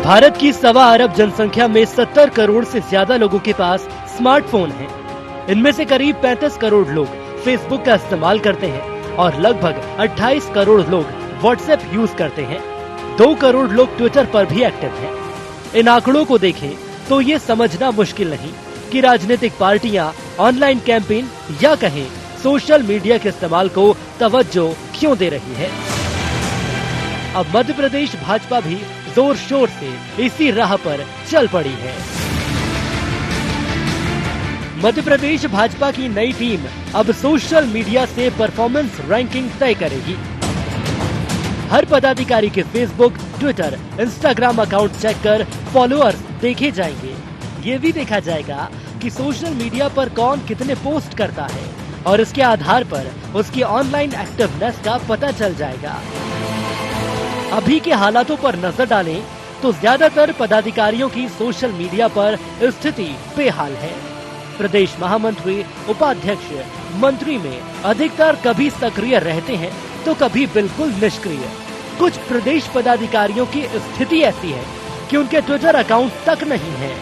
भारत की 1.25 अरब जनसंख्या में 70 करोड़ से ज्यादा लोगों के पास स्मार्टफोन है। इनमें से करीब 35 करोड़ लोग फेसबुक का इस्तेमाल करते हैं और लगभग 28 करोड़ लोग व्हाट्सएप यूज करते हैं। 2 करोड़ लोग ट्विटर पर भी एक्टिव हैं। इन आंकड़ों को देखें तो ये समझना मुश्किल नहीं कि राजनीतिक पार्टियां ऑनलाइन कैंपेन या कहें सोशल मीडिया के इस्तेमाल को तवज्जो क्यों दे रही है। अब मध्य प्रदेश भाजपा भी जोर शोर से इसी राह पर चल पड़ी है। मध्य प्रदेश भाजपा की नई टीम अब सोशल मीडिया से परफॉर्मेंस रैंकिंग तय करेगी। हर पदाधिकारी के Facebook, Twitter, Instagram account check कर फॉलोअर्स देखे जाएंगे। ये भी देखा जाएगा कि सोशल मीडिया पर कौन कितने पोस्ट करता है और इसके आधार पर उसकी ऑनलाइन एक्टिवनेस का पता चल जाएगा। अभी के हालातों पर नजर डालें तो ज्यादातर पदाधिकारियों की सोशल मीडिया पर स्थिति बेहाल है। प्रदेश महामंत्री, उपाध्यक्ष, मंत्री में अधिकतर कभी सक्रिय रहते हैं तो कभी बिल्कुल निष्क्रिय। कुछ प्रदेश पदाधिकारियों की स्थिति ऐसी है कि उनके ट्विटर अकाउंट तक नहीं है।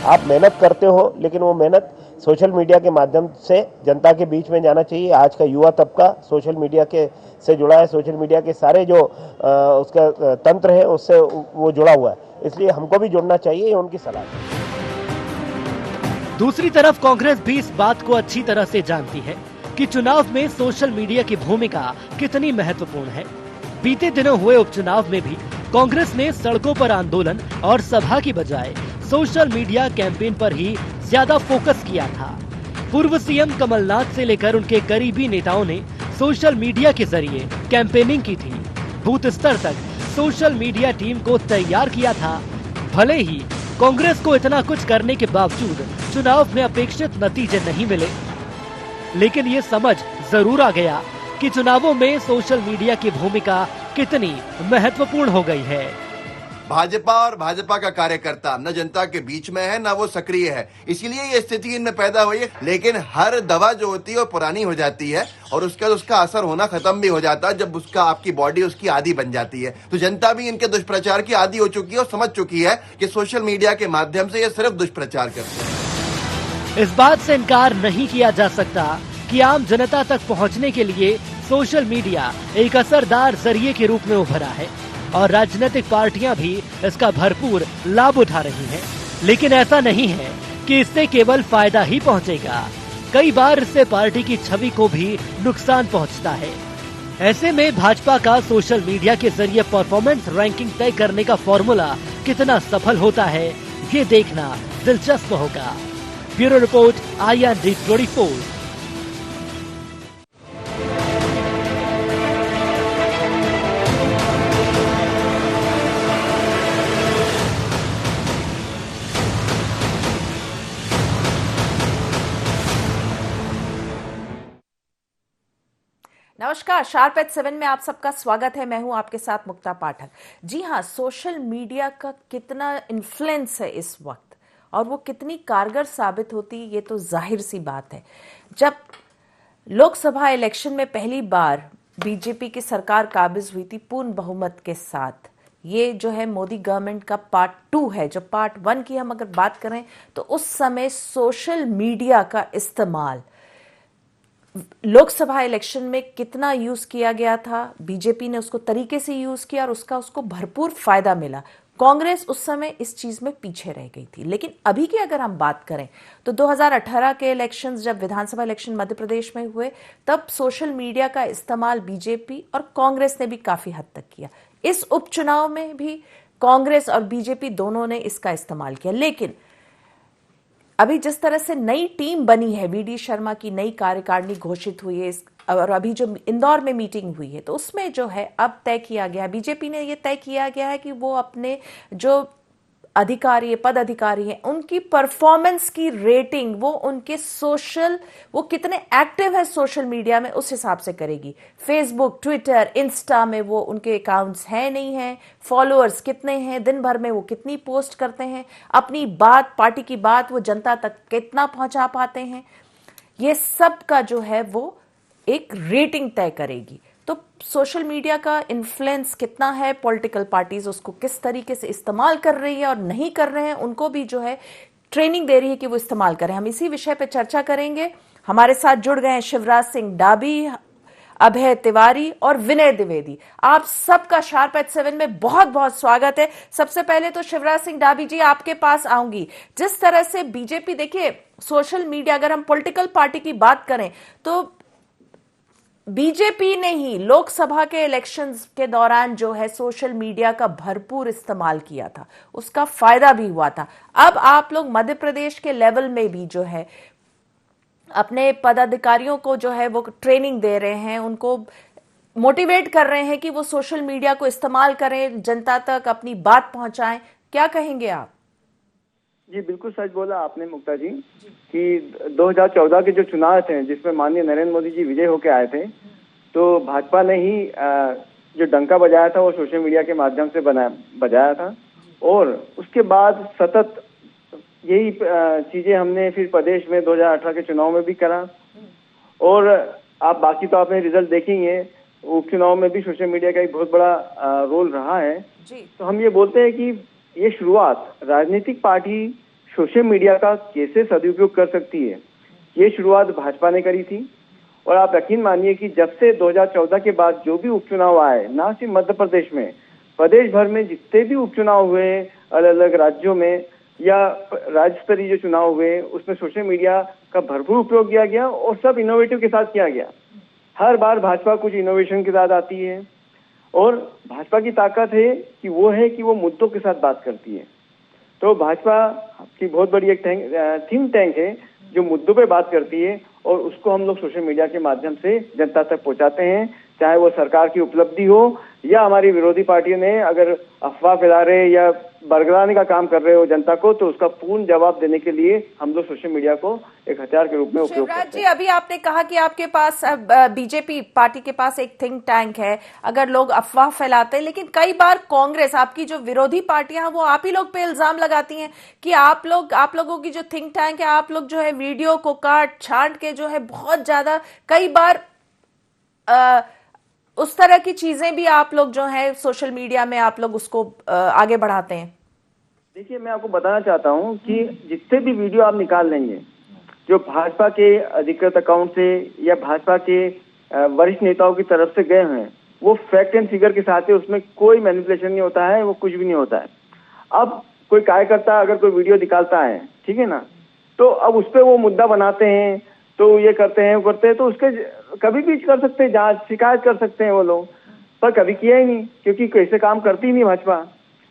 आप मेहनत करते हो, लेकिन वो मेहनत सोशल मीडिया के माध्यम से जनता के बीच में जाना चाहिए। आज का युवा तबका सोशल मीडिया के से जुड़ा है, सोशल मीडिया के सारे जो उसका तंत्र है उससे वो जुड़ा हुआ है, इसलिए हमको भी जुड़ना चाहिए, ये उनकी सलाह है। दूसरी तरफ कांग्रेस भी इस बात को अच्छी तरह से जानती है कि चुनाव में सोशल मीडिया की भूमिका कितनी महत्वपूर्ण है। बीते दिनों हुए उपचुनाव में भी कांग्रेस ने सड़कों पर आंदोलन और सभा की बजाय सोशल मीडिया कैंपेन पर ही ज्यादा फोकस किया था। पूर्व सीएम कमलनाथ से लेकर उनके करीबी नेताओं ने सोशल मीडिया के जरिए कैंपेनिंग की थी। बूथ स्तर तक सोशल मीडिया टीम को तैयार किया था। भले ही कांग्रेस को इतना कुछ करने के बावजूद चुनाव में अपेक्षित नतीजे नहीं मिले, लेकिन ये समझ जरूर आ गया कि चुनावों में सोशल मीडिया की भूमिका कितनी महत्वपूर्ण हो गई है। भाजपा और भाजपा का कार्यकर्ता न जनता के बीच में है, न वो सक्रिय है, इसीलिए ये स्थिति इनमें पैदा हुई है। लेकिन हर दवा जो होती है वो पुरानी हो जाती है और उसका असर होना खत्म भी हो जाता है जब उसका आपकी बॉडी उसकी आदी बन जाती है। तो जनता भी इनके दुष्प्रचार की आदी हो चुकी है और समझ चुकी है कि सोशल मीडिया के माध्यम से ये सिर्फ दुष्प्रचार करते हैं। इस बात से इनकार नहीं किया जा सकता कि आम जनता तक पहुंचने के लिए सोशल मीडिया एक असरदार जरिए के रूप में उभरा है और राजनीतिक पार्टियां भी इसका भरपूर लाभ उठा रही हैं। लेकिन ऐसा नहीं है कि इससे केवल फायदा ही पहुंचेगा। कई बार इससे पार्टी की छवि को भी नुकसान पहुंचता है। ऐसे में भाजपा का सोशल मीडिया के जरिए परफॉर्मेंस रैंकिंग तय करने का फॉर्मूला कितना सफल होता है, ये देखना दिलचस्प होगा। Bureau report, IND 24। नमस्कार, शार्प एट 7 में आप सबका स्वागत है। मैं हूं आपके साथ मुक्ता पाठक। जी हां, सोशल मीडिया का कितना इन्फ्लुएंस है इस वक्त और वो कितनी कारगर साबित होती है, ये तो जाहिर सी बात है। जब लोकसभा इलेक्शन में पहली बार बीजेपी की सरकार काबिज हुई थी पूर्ण बहुमत के साथ, ये जो है मोदी गवर्नमेंट का पार्ट 2 है। जो पार्ट 1 की हम अगर बात करें तो उस समय सोशल मीडिया का इस्तेमाल लोकसभा इलेक्शन में कितना यूज किया गया था, बीजेपी ने उसको तरीके से यूज किया और उसको भरपूर फायदा मिला। कांग्रेस उस समय इस चीज में पीछे रह गई थी। लेकिन अभी की अगर हम बात करें तो 2018 के इलेक्शंस, जब विधानसभा इलेक्शन मध्य प्रदेश में हुए, तब सोशल मीडिया का इस्तेमाल बीजेपी और कांग्रेस ने भी काफी हद तक किया। इस उपचुनाव में भी कांग्रेस और बीजेपी दोनों ने इसका इस्तेमाल किया। लेकिन अभी जिस तरह से नई टीम बनी है, VD शर्मा की नई कार्यकारिणी घोषित हुई है और अभी जो इंदौर में मीटिंग हुई है, तो उसमें जो है अब तय किया गया, बीजेपी ने ये तय किया गया है कि वो अपने जो पद अधिकारी हैं उनकी परफॉर्मेंस की रेटिंग वो उनके वो कितने एक्टिव है सोशल मीडिया में उस हिसाब से करेगी। फेसबुक, ट्विटर, इंस्टा में वो उनके अकाउंट्स हैं नहीं हैं, फॉलोअर्स कितने हैं, दिन भर में वो कितनी पोस्ट करते हैं, अपनी बात, पार्टी की बात वो जनता तक कितना पहुंचा पाते हैं, ये सब का जो है वो एक रेटिंग तय करेगी। तो सोशल मीडिया का इन्फ्लुएंस कितना है, पॉलिटिकल पार्टीज उसको किस तरीके से इस्तेमाल कर रही है और नहीं कर रहे हैं, उनको भी जो है ट्रेनिंग दे रही है कि वो इस्तेमाल करें। हम इसी विषय पे चर्चा करेंगे। हमारे साथ जुड़ गए हैं शिवराज सिंह डाभी, अभय तिवारी और विनय द्विवेदी। आप सबका शार्प एट 7 में बहुत बहुत स्वागत है। सबसे पहले तो शिवराज सिंह डाभी जी, आपके पास आऊंगी। जिस तरह से बीजेपी, देखिए सोशल मीडिया, अगर हम पॉलिटिकल पार्टी की बात करें तो बीजेपी ने ही लोकसभा के इलेक्शंस के दौरान जो है सोशल मीडिया का भरपूर इस्तेमाल किया था, उसका फायदा भी हुआ था। अब आप लोग मध्य प्रदेश के लेवल में भी जो है अपने पदाधिकारियों को जो है वो ट्रेनिंग दे रहे हैं, उनको मोटिवेट कर रहे हैं कि वो सोशल मीडिया को इस्तेमाल करें, जनता तक अपनी बात पहुंचाएं। क्या कहेंगे आप? जी बिल्कुल सच बोला आपने मुक्ता जी कि 2014 के जो चुनाव थे जिसमें माननीय नरेंद्र मोदी जी विजय होकर आए थे, तो भाजपा ने ही जो डंका बजाया था वो सोशल मीडिया के माध्यम से बजाया था। और उसके बाद सतत यही चीजें हमने फिर प्रदेश में 2018 के चुनाव में भी करा। और आप बाकी तो आपने रिजल्ट देखेंगे, उपचुनाव में भी सोशल मीडिया का एक बहुत बड़ा रोल रहा है जी। तो हम ये बोलते हैं कि ये शुरुआत राजनीतिक पार्टी सोशल मीडिया का कैसे सदुपयोग कर सकती है, ये शुरुआत भाजपा ने करी थी। और आप यकीन मानिए कि जब से 2014 के बाद जो भी उपचुनाव आए, ना सिर्फ मध्य प्रदेश में, प्रदेश भर में जितने भी उपचुनाव हुए अलग अलग राज्यों में या राज्य स्तरीय जो चुनाव हुए, उसमें सोशल मीडिया का भरपूर उपयोग किया गया और सब इनोवेटिव के साथ किया गया। हर बार भाजपा कुछ इनोवेशन के साथ आती है और भाजपा की ताकत है कि वो मुद्दों के साथ बात करती है। तो भाजपा की बहुत बड़ी एक थिंक टैंक है जो मुद्दों पे बात करती है और उसको हम लोग सोशल मीडिया के माध्यम से जनता तक पहुंचाते हैं, चाहे वो सरकार की उपलब्धि हो या हमारी विरोधी पार्टियों ने अगर अफवाह फैला रहे या बरगलाने का काम कर रहे हो जनता को, तो उसका पूर्ण जवाब देने के लिए हम लोग सोशल मीडिया को एक हथियार के रूप में उपयोग करते हैं। शिवराज जी, अभी आपने कहा कि आपके पास बीजेपी पार्टी के पास एक थिंक टैंक है, अगर लोग अफवाह फैलाते हैं, लेकिन कई बार कांग्रेस, आपकी जो विरोधी पार्टियां वो आप ही लोग पे इल्जाम लगाती हैं कि आप लोगों की जो थिंक टैंक है, आप लोग जो है वीडियो को काट छांट के जो है बहुत ज्यादा कई बार उस तरह की चीजें भी आप लोग जो है सोशल मीडिया में आप लोग उसको आगे बढ़ाते हैं। देखिए, मैं आपको बताना चाहता हूं कि जितने भी वीडियो आप निकाल लेंगे जो भाजपा के अधिकृत अकाउंट से या भाजपा के वरिष्ठ नेताओं की तरफ से गए हैं, वो फैक्ट एंड फिगर के साथ है, उसमें कोई मैनिपुलेशन नहीं होता है, वो कुछ भी नहीं होता है। अब कोई कार्यकर्ता अगर कोई वीडियो निकालता है, ठीक है ना, तो अब उस पर वो मुद्दा बनाते हैं, तो ये करते हैं वो करते हैं, तो उसके कभी भी कर सकते हैं, जांच शिकायत कर सकते हैं वो लोग, पर कभी किया ही नहीं, क्योंकि कैसे काम करती ही नहीं भाजपा।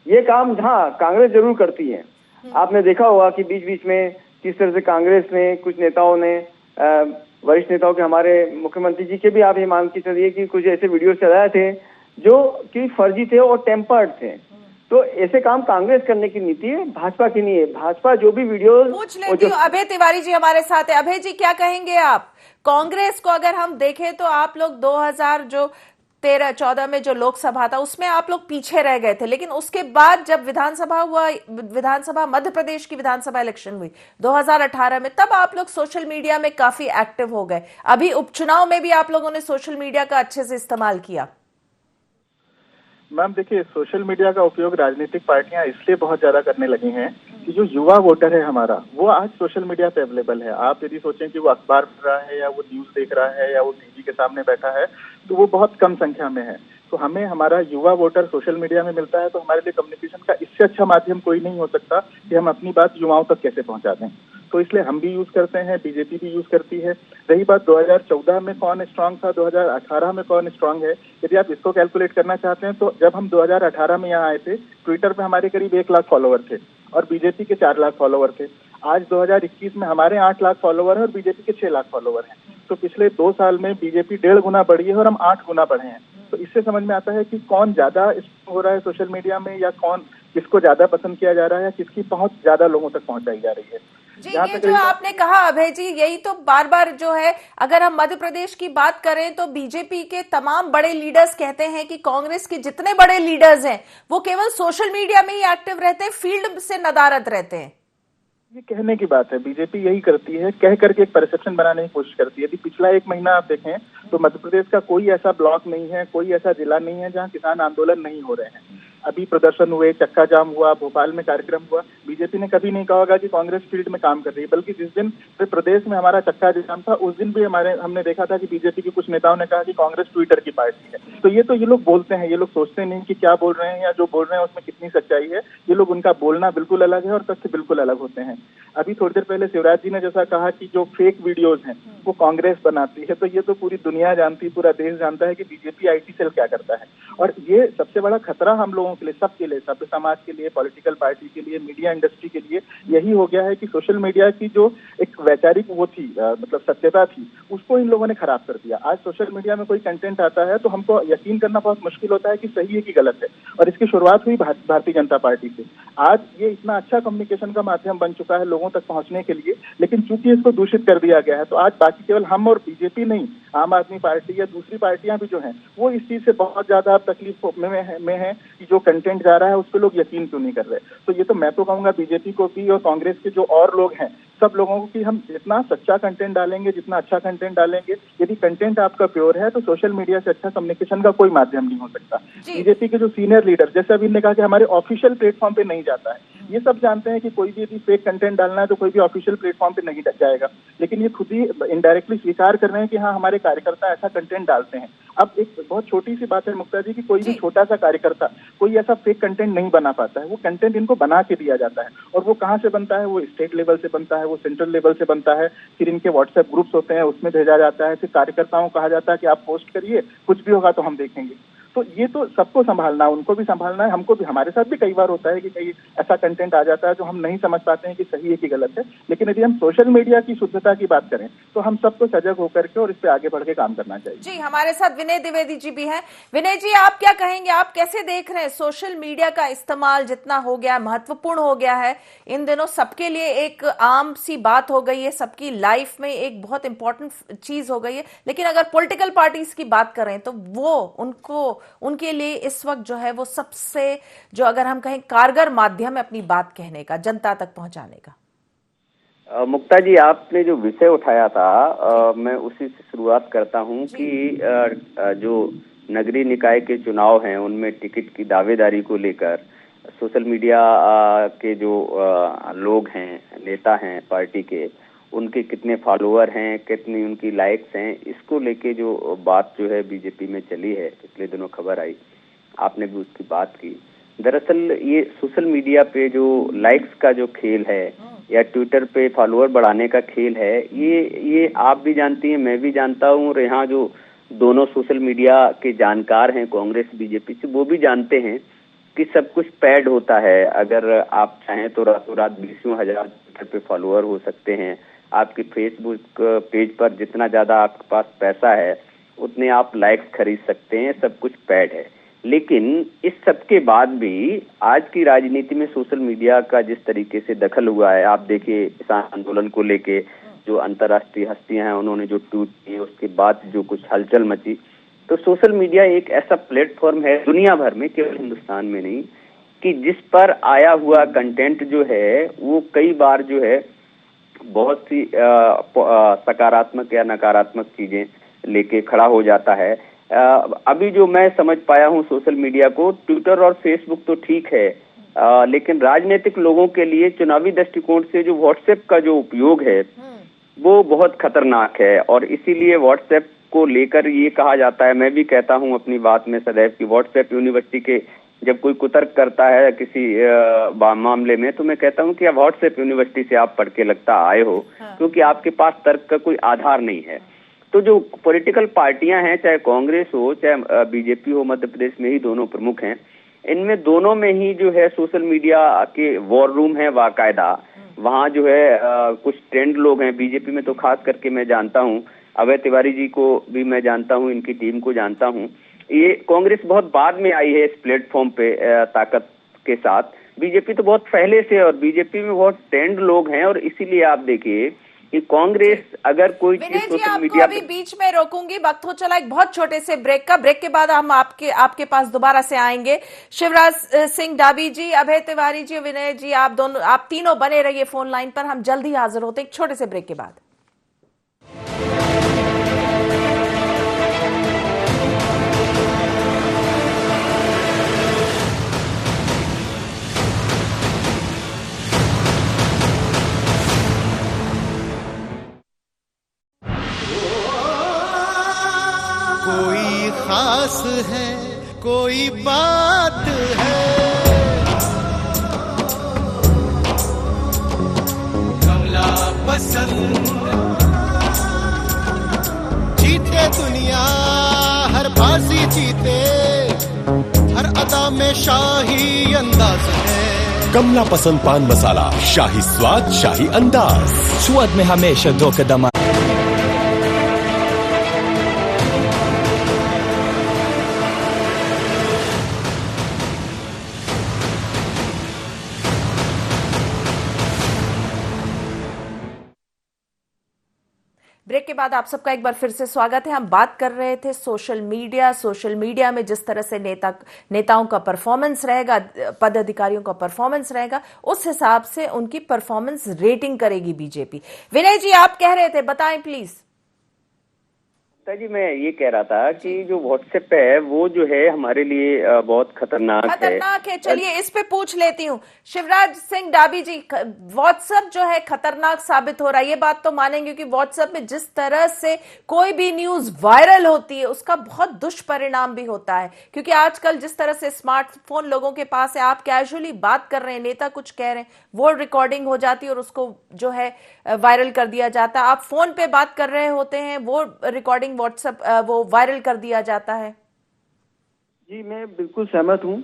ये काम हाँ कांग्रेस जरूर करती है। आपने देखा होगा कि बीच बीच में किस तरह से कांग्रेस ने कुछ नेताओं ने वरिष्ठ नेताओं के, हमारे मुख्यमंत्री जी के भी आप ये मान के चलिए कि कुछ ऐसे वीडियो चलाए थे जो कि फर्जी थे और टेम्पर्ड थे। तो ऐसे काम कांग्रेस करने की नीति है, भाजपा की नहीं है। भाजपा जो भी वीडियो पूछ लेती हूँ। अभय तिवारी जी हमारे साथ है। अभय जी, क्या कहेंगे आप? कांग्रेस को अगर हम देखें तो आप लोग 2013-14 में जो लोकसभा था उसमें आप लोग पीछे रह गए थे, लेकिन उसके बाद जब विधानसभा मध्य प्रदेश की विधानसभा इलेक्शन हुई 2018 में, तब आप लोग सोशल मीडिया में काफी एक्टिव हो गए। अभी उपचुनाव में भी आप लोगों ने सोशल मीडिया का अच्छे से इस्तेमाल किया। मैम देखिए, सोशल मीडिया का उपयोग राजनीतिक पार्टियां इसलिए बहुत ज्यादा करने लगी हैं कि जो युवा वोटर है हमारा, वो आज सोशल मीडिया पे अवेलेबल है। आप यदि सोचें कि वो अखबार पढ़ रहा है या वो न्यूज देख रहा है या वो टीवी के सामने बैठा है, तो वो बहुत कम संख्या में है। तो हमें हमारा युवा वोटर सोशल मीडिया में मिलता है, तो हमारे लिए कम्युनिकेशन का इससे अच्छा माध्यम कोई नहीं हो सकता कि हम अपनी बात युवाओं तक कैसे पहुंचा दें। तो इसलिए हम भी यूज करते हैं, बीजेपी भी यूज करती है। रही बात 2014 में कौन स्ट्रांग था, 2018 में कौन स्ट्रांग है, यदि आप इसको कैलकुलेट करना चाहते हैं तो जब हम 2018 में यहाँ आए थे, ट्विटर पे हमारे करीब 1 लाख फॉलोवर थे और बीजेपी के 4 लाख फॉलोवर थे। आज 2021 में हमारे 8 लाख फॉलोवर है और बीजेपी के 6 लाख फॉलोवर हैं। तो पिछले 2 साल में बीजेपी 1.5 गुना बढ़ी है और हम 8 गुना बढ़े हैं। तो इससे समझ में आता है कि कौन ज्यादा हो रहा है सोशल मीडिया में, या कौन किसको ज्यादा पसंद किया जा रहा है, किसकी पहुंच ज्यादा लोगों तक पहुंचाई जा रही है। जी, ये जो आपने कहा अभय जी, यही तो बार बार जो है, अगर हम मध्य प्रदेश की बात करें तो बीजेपी के तमाम बड़े लीडर्स कहते हैं कि कांग्रेस के जितने बड़े लीडर्स हैं वो केवल सोशल मीडिया में ही एक्टिव रहते हैं, फील्ड से नदारद रहते हैं। ये कहने की बात है, बीजेपी यही करती है, कह करके एक परसेप्शन बनाने की कोशिश करती है। यदि पिछला 1 महीना आप देखें तो मध्य प्रदेश का कोई ऐसा ब्लॉक नहीं है, कोई ऐसा जिला नहीं है जहां किसान आंदोलन नहीं हो रहे हैं। अभी प्रदर्शन हुए, चक्का जाम हुआ, भोपाल में कार्यक्रम हुआ, बीजेपी ने कभी नहीं कहा होगा कि कांग्रेस फील्ड में काम कर रही है, बल्कि जिस दिन प्रदेश में हमारा चक्का जाम था उस दिन भी हमने देखा था कि बीजेपी के कुछ नेताओं ने कहा कि कांग्रेस ट्विटर की पार्टी है। तो ये लोग बोलते हैं, ये लोग सोचते नहीं कि क्या बोल रहे हैं या जो बोल रहे हैं उसमें कितनी सच्चाई है। ये लोग, उनका बोलना बिल्कुल अलग है और तथ्य बिल्कुल अलग होते हैं। अभी थोड़ी देर पहले शिवराज जी ने जैसा कहा कि जो फेक वीडियोज हैं वो कांग्रेस बनाती है, तो ये तो पूरी दुनिया जानती है, पूरा देश जानता है कि बीजेपी आईटी सेल क्या करता है। और ये सबसे बड़ा खतरा हम लोगों के लिए, सबके लिए, सभ्य समाज के लिए, पॉलिटिकल पार्टी के लिए, मीडिया इंडस्ट्री के लिए यही हो गया है कि सोशल मीडिया की जो एक वैचारिक वो थी, मतलब सत्यता थी, उसको इन लोगों ने खराब कर दिया। आज सोशल मीडिया में कोई कंटेंट आता है तो हमको यकीन करना बहुत मुश्किल होता है कि सही है कि गलत है। और इसकी शुरुआत हुई भारतीय जनता पार्टी से। आज ये इतना अच्छा कम्युनिकेशन का माध्यम बन चुका है लोगों तक पहुंचने के लिए, लेकिन चूंकि इसको दूषित कर दिया गया है तो आज बाकी केवल हम और बीजेपी नहीं, आम आदमी पार्टी या दूसरी पार्टियां भी जो हैं वो इस चीज से बहुत ज्यादा तकलीफ में है कि जो कंटेंट जा रहा है उस पर लोग यकीन क्यों नहीं कर रहे। तो ये तो मैं तो कहूंगा बीजेपी को भी और कांग्रेस के जो और लोग हैं सब लोगों को कि हम जितना सच्चा कंटेंट डालेंगे, जितना अच्छा कंटेंट डालेंगे, यदि कंटेंट आपका प्योर है तो सोशल मीडिया से अच्छा कम्युनिकेशन का कोई माध्यम नहीं हो सकता। बीजेपी के जो सीनियर लीडर, जैसे अभी ने कहा कि हमारे ऑफिशियल प्लेटफॉर्म पे नहीं जाता है, ये सब जानते हैं कि कोई भी यदि फेक कंटेंट डालना है तो कोई भी ऑफिशियल प्लेटफॉर्म पे नहीं जाएगा, लेकिन ये खुद ही इनडायरेक्टली स्वीकार कर रहे हैं कि हाँ हमारे कार्यकर्ता ऐसा कंटेंट डालते हैं। अब एक बहुत छोटी सी बात है मुक्ता जी, कि कोई भी छोटा सा कार्यकर्ता कोई ऐसा फेक कंटेंट नहीं बना पाता है, वो कंटेंट इनको बना के दिया जाता है। और वो कहाँ से बनता है? वो स्टेट लेवल से बनता है, वो सेंट्रल लेवल से बनता है, फिर इनके व्हाट्सएप ग्रुप्स होते हैं उसमें भेजा जाता है, फिर कार्यकर्ताओं को कहा जाता है कि आप पोस्ट करिए, कुछ भी होगा तो हम देखेंगे। तो ये तो सबको संभालना है, उनको भी संभालना है, हमको भी। हमारे साथ भी कई बार होता है कि कई ऐसा कंटेंट आ जाता है जो हम नहीं समझ पाते हैं कि सही है कि गलत है। लेकिन यदि हम सोशल मीडिया की शुद्धता की बात करें तो हम सबको सजग होकर के और इस पे आगे बढ़ के काम करना चाहिए। जी, हमारे साथ विनय द्विवेदी जी भी हैं। विनय जी, आप क्या कहेंगे? आप कैसे देख रहे हैं सोशल मीडिया का इस्तेमाल जितना हो गया, महत्वपूर्ण हो गया है इन दिनों, सबके लिए एक आम सी बात हो गई है, सबकी लाइफ में एक बहुत इंपॉर्टेंट चीज हो गई है। लेकिन अगर पॉलिटिकल पार्टीज की बात करें तो वो उनके लिए इस वक्त जो है वो सबसे, जो अगर हम कहें, कारगर माध्यम है अपनी बात कहने का, जनता तक पहुंचाने का। मुक्ता जी, आपने जो विषय उठाया था मैं उसी से शुरुआत करता हूं कि जो नगरीय निकाय के चुनाव हैं उनमें टिकट की दावेदारी को लेकर सोशल मीडिया के जो लोग हैं, नेता हैं पार्टी के, उनके कितने फॉलोअर हैं, कितनी उनकी लाइक्स हैं, इसको लेके जो बात जो है बीजेपी में चली है, पिछले दिनों खबर आई, आपने भी उसकी बात की। दरअसल ये सोशल मीडिया पे जो लाइक्स का जो खेल है या ट्विटर पे फॉलोअर बढ़ाने का खेल है, ये आप भी जानती हैं, मैं भी जानता हूँ, और यहाँ जो दोनों सोशल मीडिया के जानकार हैं कांग्रेस बीजेपी से, वो भी जानते हैं कि सब कुछ पैड होता है। अगर आप चाहें तो रातों रात 20,000 ट्विटर पे फॉलोअर हो सकते हैं। आपके फेसबुक पेज पर जितना ज्यादा आपके पास पैसा है उतने आप लाइक्स खरीद सकते हैं, सब कुछ पैड है। लेकिन इस सब के बाद भी आज की राजनीति में सोशल मीडिया का जिस तरीके से दखल हुआ है, आप देखिए किसान आंदोलन को लेके जो अंतर्राष्ट्रीय हस्तियां हैं उन्होंने जो ट्वीट किए, उसके बाद जो कुछ हलचल मची, तो सोशल मीडिया एक ऐसा प्लेटफॉर्म है दुनिया भर में, केवल हिंदुस्तान में नहीं, कि जिस पर आया हुआ कंटेंट जो है वो कई बार जो है बहुत सी सकारात्मक या नकारात्मक चीजें लेके खड़ा हो जाता है। अभी जो मैं समझ पाया हूँ सोशल मीडिया को, ट्विटर और फेसबुक तो ठीक है, लेकिन राजनीतिक लोगों के लिए चुनावी दृष्टिकोण से जो व्हाट्सएप का जो उपयोग है वो बहुत खतरनाक है। और इसीलिए व्हाट्सएप को लेकर ये कहा जाता है, मैं भी कहता हूँ अपनी बात में सदैव कि व्हाट्सएप यूनिवर्सिटी के जब कोई कुतर्क करता है किसी मामले में, तो मैं कहता हूँ कि आप व्हाट्सएप यूनिवर्सिटी से आप पढ़ के लगता आए हो, क्योंकि आपके पास तर्क का कोई आधार नहीं है। तो जो पॉलिटिकल पार्टियां हैं, चाहे कांग्रेस हो चाहे बीजेपी हो, मध्य प्रदेश में ही दोनों प्रमुख हैं, इनमें दोनों में ही जो है सोशल मीडिया के वॉर रूम है बाकायदा। वहाँ जो है कुछ ट्रेंड लोग हैं, बीजेपी में तो खास करके मैं जानता हूँ, अभय तिवारी जी को भी मैं जानता हूँ, इनकी टीम को जानता हूँ। ये कांग्रेस बहुत बाद में आई है इस प्लेटफॉर्म पे ताकत के साथ, बीजेपी तो बहुत पहले से, और बीजेपी में बहुत ट्रेंड लोग हैं। और इसीलिए आप देखिए कि कांग्रेस अगर कोई चीज विनय जी, सोशल आपको मीडिया अभी पे बीच में रोकूंगी, वक्त हो चला एक बहुत छोटे से ब्रेक का। ब्रेक के बाद हम आपके पास दोबारा से आएंगे। शिवराज सिंह डाबी जी, अभय तिवारी जी, विनय जी, आप तीनों बने रहिए फोन लाइन पर। हम जल्द ही हाजिर होते हैं एक छोटे से ब्रेक के बाद। कोई खास है, कोई बात है, कमला पसंद। जीते दुनिया हर बाजी जीते, हर अदा में शाही अंदाज है। कमला पसंद पान मसाला, शाही स्वाद, शाही अंदाज, स्वाद में हमेशा 2 कदम। ब्रेक के बाद आप सबका एक बार फिर से स्वागत है। हम बात कर रहे थे सोशल मीडिया में जिस तरह से नेताओं का परफॉर्मेंस रहेगा, पदाधिकारियों का परफॉर्मेंस रहेगा, उस हिसाब से उनकी परफॉर्मेंस रेटिंग करेगी बीजेपी। विनय जी, आप कह रहे थे, बताएं प्लीज। जी, मैं ये कह रहा था कि जो व्हाट्सएप है वो जो है हमारे लिए बहुत खतरनाक है। चलिए इस पे पूछ लेती हूँ। शिवराज सिंह डाबी जी, व्हाट्सएप जो है खतरनाक साबित हो रहा है, ये बात तो मानेंगे कि व्हाट्सएप में जिस तरह से कोई भी न्यूज वायरल होती है उसका बहुत दुष्परिणाम भी होता है, क्योंकि आजकल जिस तरह से स्मार्टफोन लोगों के पास है, आप कैजुअली बात कर रहे हैं, नेता कुछ कह रहे हैं, वो रिकॉर्डिंग हो जाती है और उसको जो है वायरल कर दिया जाता है। आप फोन पे बात कर रहे होते हैं, वो रिकॉर्डिंग व्हाट्सएप वो वायरल कर दिया जाता है। जी, मैं बिल्कुल सहमत हूँ।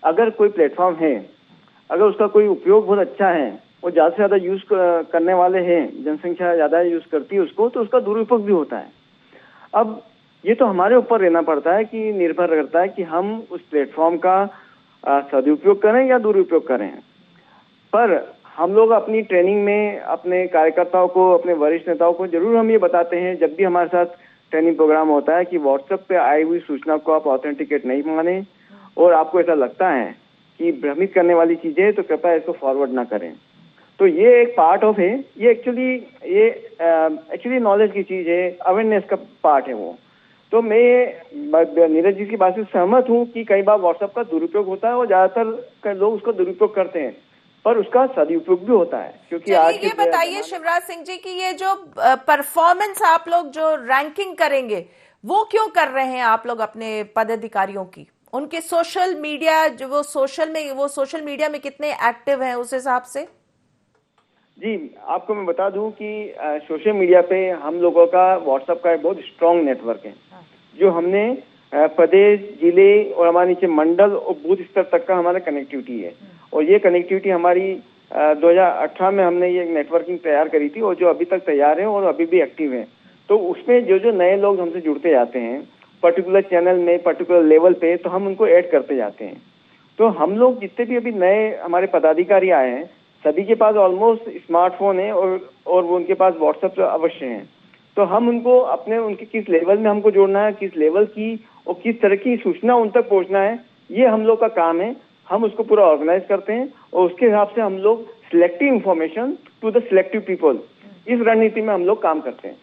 अगर कोई प्लेटफॉर्म है, अगर उसका कोई उपयोग बहुत अच्छा है, वो ज्यादा से ज्यादा यूज करने वाले हैं, जनसंख्या ज्यादा यूज करती है उसको, तो उसका दुरुपयोग भी होता है। अब ये तो हमारे ऊपर रहना पड़ता है कि निर्भर करता है कि हम उस प्लेटफॉर्म का सदुपयोग करें या दुरुपयोग करें। पर हम लोग अपनी ट्रेनिंग में अपने कार्यकर्ताओं को, अपने वरिष्ठ नेताओं को जरूर हम ये बताते हैं, जब भी हमारे साथ ट्रेनिंग प्रोग्राम होता है, कि व्हाट्सएप पे आई हुई सूचना को आप ऑथेंटिकेट नहीं माने, और आपको ऐसा लगता है कि भ्रमित करने वाली चीजें है तो कृपया इसको फॉरवर्ड ना करें। तो ये एक पार्ट ऑफ है, ये एक्चुअली नॉलेज की चीज है, अवेयरनेस का पार्ट है वो। तो मैं नीरज जी की बात से सहमत हूँ कि कई बार व्हाट्सएप का दुरुपयोग होता है और ज्यादातर लोग उसका दुरुपयोग करते हैं, पर उसका सदुपयोग भी होता है। क्योंकि आज ये बताइए शिवराज सिंह जी कि ये जो परफॉर्मेंस आप लोग जो रैंकिंग करेंगे, वो क्यों कर रहे हैं आप लोग अपने पदाधिकारियों की? उनके सोशल मीडिया जो वो सोशल मीडिया में कितने एक्टिव हैं उस हिसाब से? जी, आपको मैं बता दूं कि सोशल मीडिया पे हम लोगों का व्हाट्सएप का एक बहुत स्ट्रांग नेटवर्क है, जो हमने प्रदेश, जिले और हमारे नीचे मंडल और बूथ स्तर तक का हमारा कनेक्टिविटी है। और ये कनेक्टिविटी हमारी 2018 में हमने ये नेटवर्किंग तैयार करी थी, और जो अभी तक तैयार है और अभी भी एक्टिव है। तो उसमें जो जो नए लोग हमसे जुड़ते जाते हैं पर्टिकुलर चैनल में, पर्टिकुलर लेवल पे, तो हम उनको ऐड करते जाते हैं। तो हम लोग जितने भी अभी नए हमारे पदाधिकारी आए हैं, सभी के पास ऑलमोस्ट स्मार्टफोन है और वो उनके पास व्हाट्सएप अवश्य है। तो हम उनको उनके किस लेवल में हमको जोड़ना है, किस लेवल की और किस तरह की सूचना उन तक पहुंचना है, ये हम लोग का काम है। हम उसको पूरा ऑर्गेनाइज करते हैं और उसके हिसाब से हम लोग selective information to the selective people, इस रणनीति में हम लोग काम करते हैं।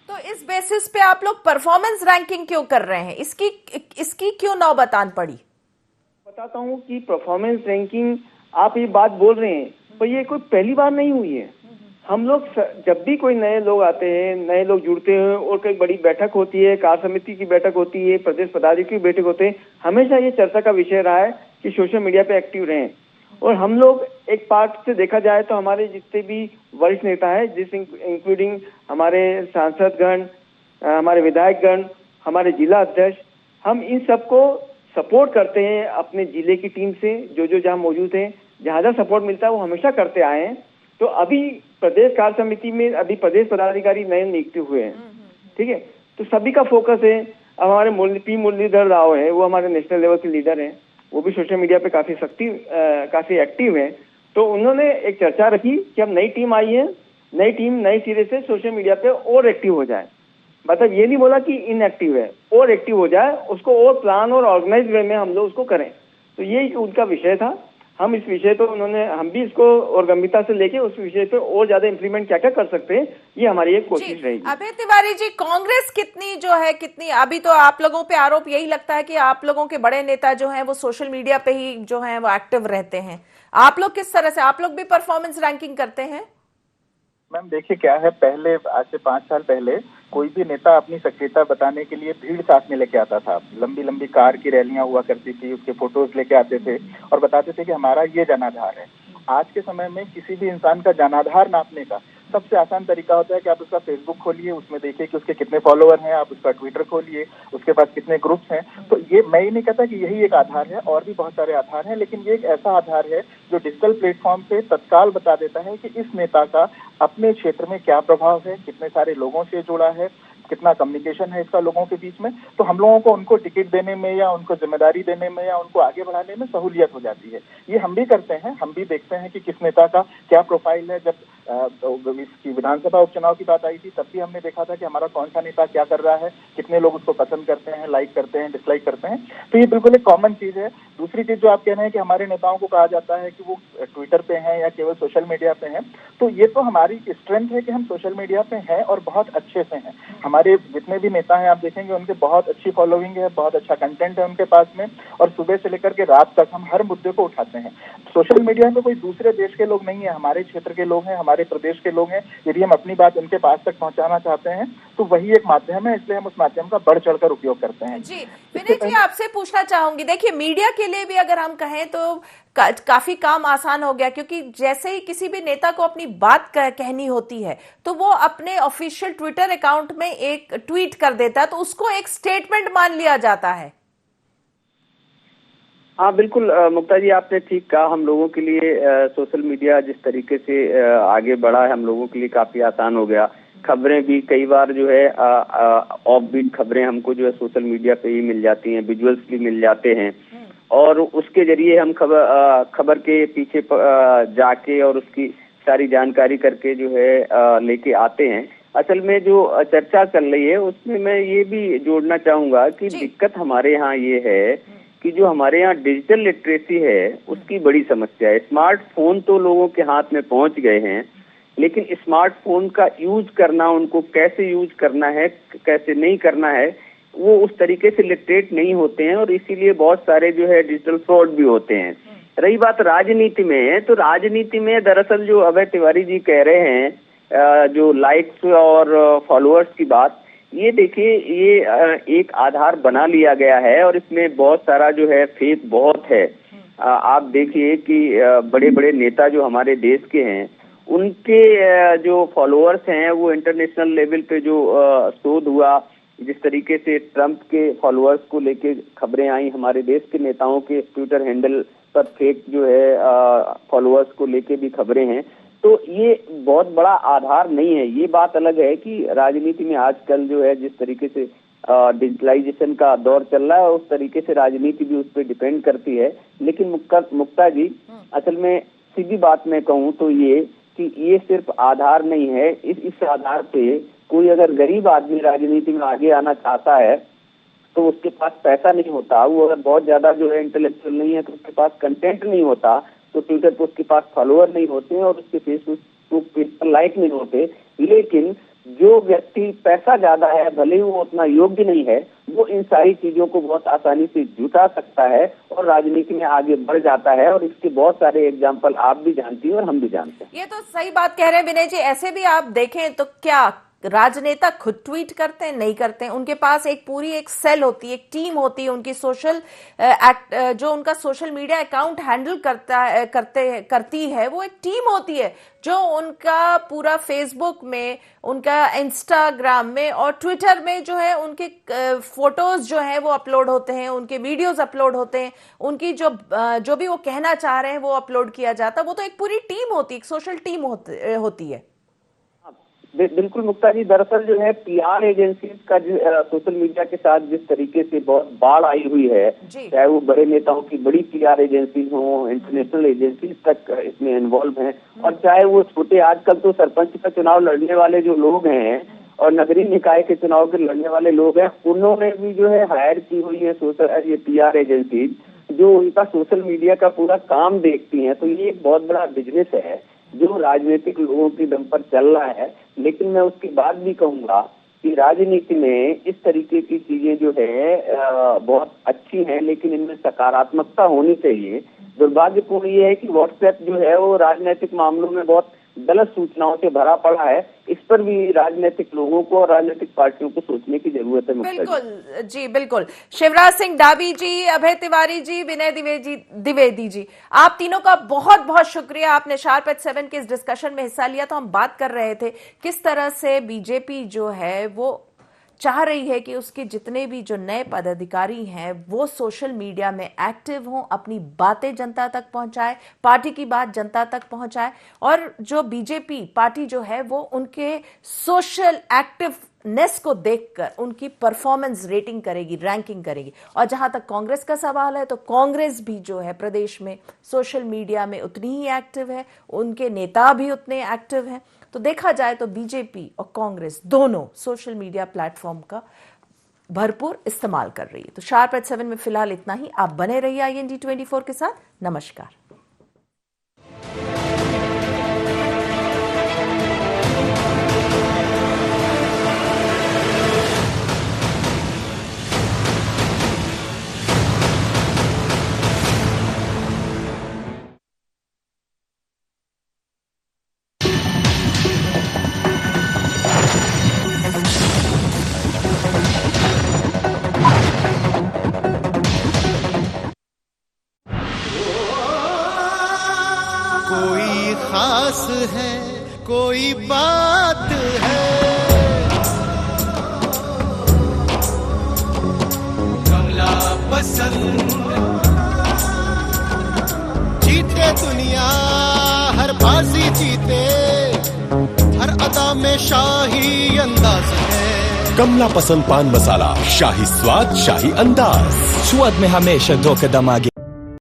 तो इस बेसिस पे आप लोग परफॉर्मेंस रैंकिंग क्यों कर रहे हैं? इसकी क्यों नौबत आन पड़ी? बताता हूँ कि परफॉर्मेंस रैंकिंग आप ये बात बोल रहे हैं, पर ये कोई पहली बार नहीं हुई है। हम लोग जब भी कोई नए लोग आते हैं, नए लोग जुड़ते हैं और कोई बड़ी बैठक होती है, कार्य समिति की बैठक होती है, प्रदेश पदाधिकारी की बैठक होते हैं, हमेशा ये चर्चा का विषय रहा है कि सोशल मीडिया पे एक्टिव रहें। और हम लोग एक पार्ट से देखा जाए तो हमारे जितने भी वरिष्ठ नेता है, इंक्लूडिंग हमारे सांसदगण, हमारे विधायकगण, हमारे जिला अध्यक्ष, हम इन सबको सपोर्ट करते हैं अपने जिले की टीम से, जो जहाँ मौजूद है, जहाँ जहाँ सपोर्ट मिलता है वो हमेशा करते आए हैं। तो अभी प्रदेश कार्य समिति में अभी प्रदेश पदाधिकारी नए नियुक्त हुए हैं, ठीक है, तो सभी का फोकस है। अब हमारे मुरलीधर राव है, वो हमारे नेशनल लेवल के लीडर हैं, वो भी सोशल मीडिया पे काफी एक्टिव है। तो उन्होंने एक चर्चा रखी कि अब नई टीम आई है नई टीम नए सिरे से सोशल मीडिया पे और एक्टिव हो जाए। मतलब ये नहीं बोला कि इनएक्टिव है, और एक्टिव हो जाए, उसको और प्लान और ऑर्गेनाइज वे में हम लोग उसको करें। तो ये उनका विषय था। हम इस विषय पे हम भी इसको और गंभीरता से लेके उस विषय पे और ज्यादा इंप्लीमेंट क्या क्या कर सकते हैं, ये हमारी एक कोशिश रहेगी। अभय तिवारी जी, कांग्रेस कितनी अभी तो आप लोगों पे आरोप यही लगता है कि आप लोगों के बड़े नेता जो हैं वो सोशल मीडिया पे ही जो हैं वो एक्टिव रहते हैं। आप लोग किस तरह से, आप लोग भी परफॉर्मेंस रैंकिंग करते हैं? मैम देखिए क्या है, पहले आज से 5 साल पहले कोई भी नेता अपनी सक्रियता बताने के लिए भीड़ साथ में लेके आता था। लंबी लंबी कार की रैलियां हुआ करती थी, उसके फोटोज लेके आते थे और बताते थे कि हमारा ये जनाधार है। आज के समय में किसी भी इंसान का जनाधार नापने का सबसे आसान तरीका होता है कि आप उसका फेसबुक खोलिए, उसमें देखिए कि उसके कितने फॉलोअर हैं, आप उसका ट्विटर खोलिए, उसके पास कितने ग्रुप्स हैं। तो ये मैं ही नहीं कहता कि यही एक आधार है, और भी बहुत सारे आधार हैं, लेकिन ये एक ऐसा आधार है जो डिजिटल प्लेटफॉर्म पे तत्काल बता देता है कि इस नेता का अपने क्षेत्र में क्या प्रभाव है, कितने सारे लोगों से जुड़ा है, कितना कम्युनिकेशन है इसका लोगों के बीच में। तो हम लोगों को उनको टिकट देने में या उनको जिम्मेदारी देने में या उनको आगे बढ़ाने में सहूलियत हो जाती है। ये हम भी करते हैं, हम भी देखते हैं कि किस नेता का क्या प्रोफाइल है। जब इसकी विधानसभा उपचुनाव की बात आई थी तब भी हमने देखा था कि हमारा कौन सा नेता क्या कर रहा है, कितने लोग उसको पसंद करते हैं, लाइक करते हैं, डिसलाइक करते हैं। तो ये बिल्कुल एक कॉमन चीज है। दूसरी चीज जो आप कह रहे हैं कि हमारे नेताओं को कहा जाता है कि वो ट्विटर पे हैं या केवल सोशल मीडिया पे हैं, तो ये तो हमारी स्ट्रेंथ है कि हम सोशल मीडिया पे हैं और बहुत अच्छे से हैं। हमारे जितने भी नेता हैं आप देखेंगे उनके बहुत अच्छी फॉलोइंग है, बहुत अच्छा कंटेंट है उनके पास में, और सुबह से लेकर के रात तक हम हर मुद्दे को उठाते हैं। सोशल मीडिया में कोई दूसरे देश के लोग नहीं है, हमारे क्षेत्र के लोग हैं, हमारे प्रदेश के लोग हैं। यदि हम अपनी बात उनके पास तक पहुंचाना चाहते हैं तो वही एक माध्यम है, इसलिए हम उस माध्यम का बढ़ चढ़कर उपयोग करते हैं। जी विनय जी, आपसे पूछना चाहूंगी, देखिए मीडिया के लिए भी अगर हम कहें तो काफी काम आसान हो गया, क्योंकि जैसे ही किसी भी नेता को अपनी बात कहनी होती है तो वो अपने ऑफिशियल ट्विटर अकाउंट में एक ट्वीट कर देता है, तो उसको एक स्टेटमेंट मान लिया जाता है। हाँ बिल्कुल मुक्ता जी, आपने ठीक कहा। हम लोगों के लिए सोशल मीडिया जिस तरीके से आगे बढ़ा है, हम लोगों के लिए काफी आसान हो गया। खबरें भी कई बार जो है ऑफ बीट खबरें हमको जो है सोशल मीडिया पे ही मिल जाती हैं, विजुअल्स भी मिल जाते हैं, और उसके जरिए हम खबर के पीछे जाके और उसकी सारी जानकारी करके जो है लेके आते हैं। असल में जो चर्चा चल रही है उसमें मैं ये भी जोड़ना चाहूंगा कि दिक्कत हमारे यहाँ ये है कि जो हमारे यहाँ डिजिटल लिटरेसी है उसकी बड़ी समस्या है। स्मार्टफोन तो लोगों के हाथ में पहुंच गए हैं, लेकिन स्मार्टफोन का यूज करना, उनको कैसे यूज करना है, कैसे नहीं करना है, वो उस तरीके से लिटरेट नहीं होते हैं, और इसीलिए बहुत सारे जो है डिजिटल फ्रॉड भी होते हैं। रही बात राजनीति में, तो राजनीति में दरअसल जो अभय तिवारी जी कह रहे हैं जो लाइक्स और फॉलोअर्स की बात, ये देखिए ये एक आधार बना लिया गया है और इसमें बहुत सारा जो है फेक बहुत है। आप देखिए कि बड़े बड़े नेता जो हमारे देश के हैं उनके जो फॉलोअर्स हैं वो इंटरनेशनल लेवल पे जो शोध हुआ, जिस तरीके से ट्रंप के फॉलोअर्स को लेके खबरें आई, हमारे देश के नेताओं के ट्विटर हैंडल पर फेक जो है फॉलोअर्स को लेके भी खबरें हैं। तो ये बहुत बड़ा आधार नहीं है। ये बात अलग है कि राजनीति में आजकल जो है जिस तरीके से डिजिटलाइजेशन का दौर चल रहा है, उस तरीके से राजनीति भी उस पर डिपेंड करती है। लेकिन मुक्ता जी, असल में सीधी बात मैं कहूँ तो ये कि ये सिर्फ आधार नहीं है। इस आधार पे कोई अगर गरीब आदमी राजनीति में आगे आना चाहता है तो उसके पास पैसा नहीं होता, वो अगर बहुत ज्यादा जो है इंटेलेक्चुअल नहीं है तो उसके पास कंटेंट नहीं होता, तो ट्विटर पर उसके पास फॉलोअर नहीं होते और उसके फेसबुक पेज पर लाइक नहीं होते। लेकिन जो व्यक्ति पैसा ज्यादा है, भले ही वो उतना योग्य नहीं है, वो इन सारी चीजों को बहुत आसानी से जुटा सकता है और राजनीति में आगे बढ़ जाता है। और इसके बहुत सारे एग्जाम्पल आप भी जानती हैं और हम भी जानते हैं। ये तो सही बात कह रहे हैं विनय जी। ऐसे भी आप देखें तो क्या राजनेता खुद ट्वीट करते हैं? नहीं करते हैं। उनके पास एक पूरी एक सेल होती है, एक टीम होती है, उनकी सोशल जो उनका सोशल मीडिया अकाउंट हैंडल करती है, वो एक टीम होती है जो उनका पूरा फेसबुक में, उनका इंस्टाग्राम में और ट्विटर में जो है उनके फोटोज जो है वो अपलोड होते हैं, उनके वीडियोस अपलोड होते हैं, उनकी जो भी वो कहना चाह रहे हैं वो अपलोड किया जाता है। वो तो एक पूरी टीम होती है, एक सोशल टीम होती है। बिल्कुल मुक्ता जी, दरअसल जो है पीआर एजेंसीज का सोशल मीडिया के साथ जिस तरीके से बहुत बाढ़ आई हुई है, चाहे वो बड़े नेताओं की बड़ी पीआर एजेंसीज हो, इंटरनेशनल एजेंसीज तक इसमें इन्वॉल्व हैं, और चाहे वो छोटे, आजकल तो सरपंच का चुनाव लड़ने वाले जो लोग हैं और नगरीय निकाय के चुनाव के लड़ने वाले लोग हैं, उन्होंने भी जो है हायर की हुई है ये पीआर एजेंसीज, जो उनका सोशल मीडिया का पूरा काम देखती हैं। तो ये एक बहुत बड़ा बिजनेस है जो राजनीतिक लोगों के दम पर चल रहा है। लेकिन मैं उसके बाद भी कहूंगा कि राजनीति में इस तरीके की चीजें जो है बहुत अच्छी हैं, लेकिन इनमें सकारात्मकता होनी चाहिए। दुर्भाग्यपूर्ण ये है कि व्हाट्सएप जो है वो राजनीतिक मामलों में बहुत गलत सूचनाओं से भरा पड़ा है। इस पर भी राजनीतिक लोगों को और राजनीतिक पार्टियों को सोचने की जरूरत है। बिल्कुल जी, बिल्कुल। शिवराज सिंह डाबी जी, अभय तिवारी जी, विनय द्विवेदी जी, आप तीनों का बहुत बहुत शुक्रिया। आपने शार्प एट 7 के इस डिस्कशन में हिस्सा लिया। तो हम बात कर रहे थे किस तरह से बीजेपी जो है वो चाह रही है कि उसके जितने भी जो नए पदाधिकारी हैं वो सोशल मीडिया में एक्टिव हों, अपनी बातें जनता तक पहुंचाए, पार्टी की बात जनता तक पहुंचाए, और जो बीजेपी पार्टी जो है वो उनके सोशल एक्टिवनेस को देखकर उनकी परफॉर्मेंस रेटिंग करेगी, रैंकिंग करेगी। और जहां तक कांग्रेस का सवाल है तो कांग्रेस भी जो है प्रदेश में सोशल मीडिया में उतनी ही एक्टिव है, उनके नेता भी उतने एक्टिव हैं। तो देखा जाए तो बीजेपी और कांग्रेस दोनों सोशल मीडिया प्लेटफॉर्म का भरपूर इस्तेमाल कर रही है। तो शार्प एट 7 में फिलहाल इतना ही। आप बने रहिए IND 24 के साथ। नमस्कार। कोई खास है, कोई बात है, कमला पसंद। जीते दुनिया हर बाजी जीते, हर अदा में शाही अंदाज है। कमला पसंद पान मसाला, शाही स्वाद, शाही अंदाज। स्वाद में हमेशा 2 कदम आगे।